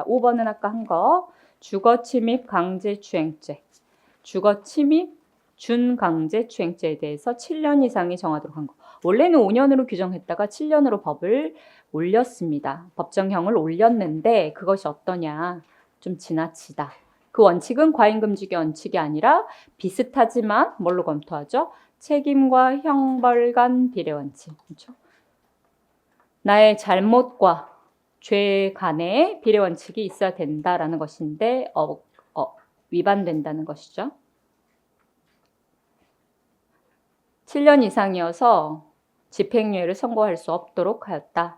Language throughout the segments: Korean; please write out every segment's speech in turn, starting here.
자, 5번은 아까 한 거. 주거침입 강제추행죄. 주거침입 준강제추행죄에 대해서 7년 이상이 정하도록 한 거. 원래는 5년으로 규정했다가 7년으로 법을 올렸습니다. 법정형을 올렸는데 그것이 어떠냐. 좀 지나치다. 그 원칙은 과잉금지의 원칙이 아니라 비슷하지만 뭘로 검토하죠? 책임과 형벌 간 비례 원칙. 그렇죠? 나의 잘못과 죄 간의 비례 원칙이 있어야 된다라는 것인데 위반된다는 것이죠. 7년 이상이어서 집행유예를 선고할 수 없도록 하였다.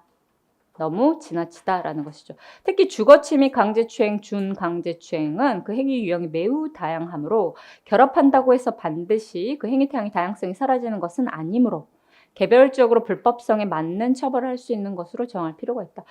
너무 지나치다라는 것이죠. 특히 주거침입 강제추행, 준강제추행은 그 행위 유형이 매우 다양하므로 결합한다고 해서 반드시 그 행위 태양의 다양성이 사라지는 것은 아니므로 개별적으로 불법성에 맞는 처벌을 할 수 있는 것으로 정할 필요가 있다.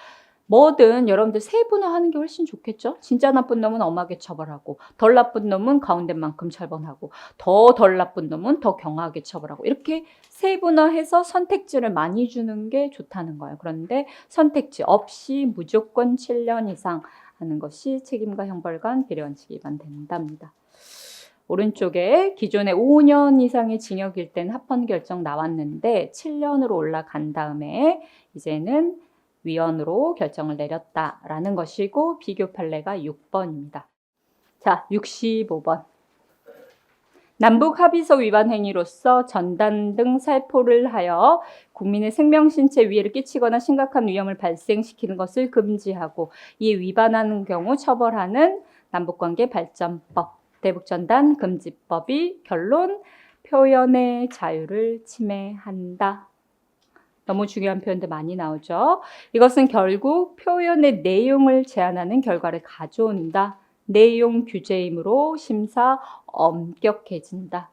뭐든 여러분들 세분화하는 게 훨씬 좋겠죠. 진짜 나쁜 놈은 엄하게 처벌하고 덜 나쁜 놈은 가운데만큼 처벌하고 더 덜 나쁜 놈은 더 경하게 처벌하고 이렇게 세분화해서 선택지를 많이 주는 게 좋다는 거예요. 그런데 선택지 없이 무조건 7년 이상 하는 것이 책임과 형벌 간 비례 원칙이 위반된답니다. 오른쪽에 기존에 5년 이상의 징역일 때는 합헌 결정 나왔는데 7년으로 올라간 다음에 이제는 위헌으로 결정을 내렸다라는 것이고 비교 판례가 6번입니다. 자, 65번. 남북 합의서 위반 행위로서 전단 등 살포를 하여 국민의 생명, 신체 위해를 끼치거나 심각한 위험을 발생시키는 것을 금지하고 이에 위반하는 경우 처벌하는 남북관계 발전법, 대북전단 금지법이 결론 표현의 자유를 침해한다. 너무 중요한 표현들 많이 나오죠. 이것은 결국 표현의 내용을 제한하는 결과를 가져온다. 내용 규제이므로 심사 엄격해진다.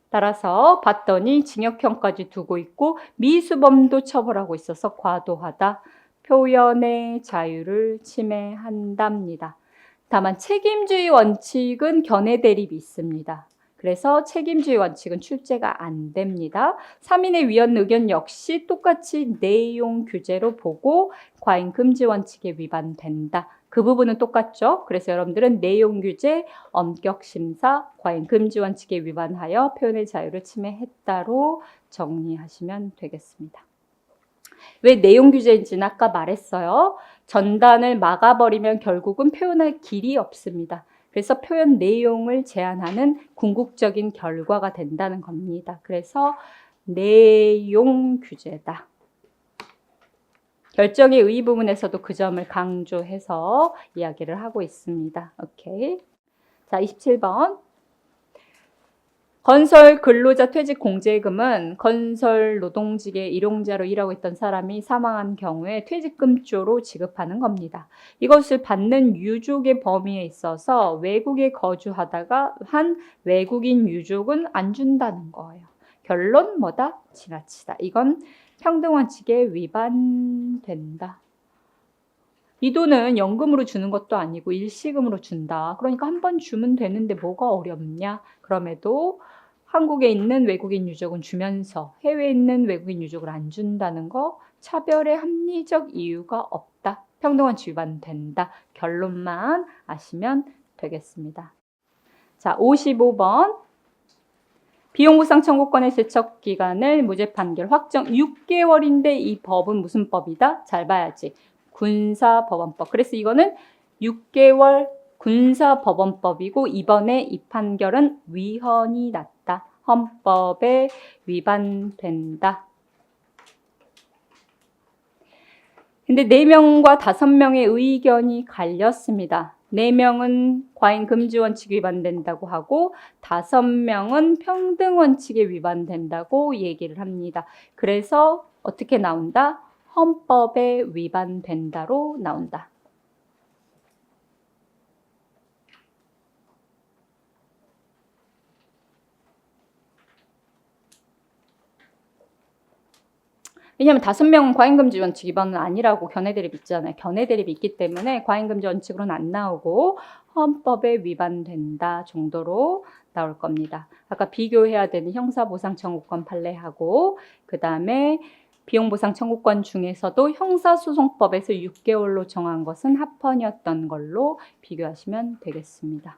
따라서 봤더니 징역형까지 두고 있고 미수범도 처벌하고 있어서 과도하다. 표현의 자유를 침해한답니다. 다만 책임주의 원칙은 견해 대립이 있습니다. 그래서 책임주의 원칙은 출제가 안 됩니다. 3인의 위헌 의견 역시 똑같이 내용 규제로 보고 과잉 금지 원칙에 위반된다. 그 부분은 똑같죠. 그래서 여러분들은 내용 규제, 엄격 심사, 과잉 금지 원칙에 위반하여 표현의 자유를 침해했다로 정리하시면 되겠습니다. 왜 내용 규제인지는 아까 말했어요. 전단을 막아버리면 결국은 표현할 길이 없습니다. 그래서 표현 내용을 제한하는 궁극적인 결과가 된다는 겁니다. 그래서 내용 규제다. 결정의 의 부분에서도 그 점을 강조해서 이야기를 하고 있습니다. 오케이. 자, 27번. 건설 근로자 퇴직 공제금은 건설 노동직의 일용자로 일하고 있던 사람이 사망한 경우에 퇴직금조로 지급하는 겁니다. 이것을 받는 유족의 범위에 있어서 외국에 거주하다가 한 외국인 유족은 안 준다는 거예요. 결론 뭐다? 지나치다. 이건 평등원칙에 위반된다. 이 돈은 연금으로 주는 것도 아니고 일시금으로 준다. 그러니까 한 번 주면 되는데 뭐가 어렵냐? 그럼에도 한국에 있는 외국인 유족은 주면서 해외에 있는 외국인 유족을 안 준다는 거 차별의 합리적 이유가 없다. 평등원칙 위반된다. 결론만 아시면 되겠습니다. 자, 55번. 비용보상 청구권의 세척 기간을 무죄 판결 확정 6개월인데 이 법은 무슨 법이다? 잘 봐야지. 군사법원법. 그래서 이거는 6개월 군사법원법이고 이번에 이 판결은 위헌이 났다. 헌법에 위반된다. 근데 4명과 5명의 의견이 갈렸습니다. 4명은 과잉금지원칙에 위반된다고 하고 5명은 평등원칙에 위반된다고 얘기를 합니다. 그래서 어떻게 나온다? 헌법에 위반된다로 나온다. 왜냐하면 5명은 과잉금지 원칙 위반은 아니라고 견해 대립 있잖아요. 견해 대립이 있기 때문에 과잉금지 원칙으로는 안 나오고 헌법에 위반된다 정도로 나올 겁니다. 아까 비교해야 되는 형사보상 청구권 판례하고 그 다음에 비용보상 청구권 중에서도 형사소송법에서 6개월로 정한 것은 합헌이었던 걸로 비교하시면 되겠습니다.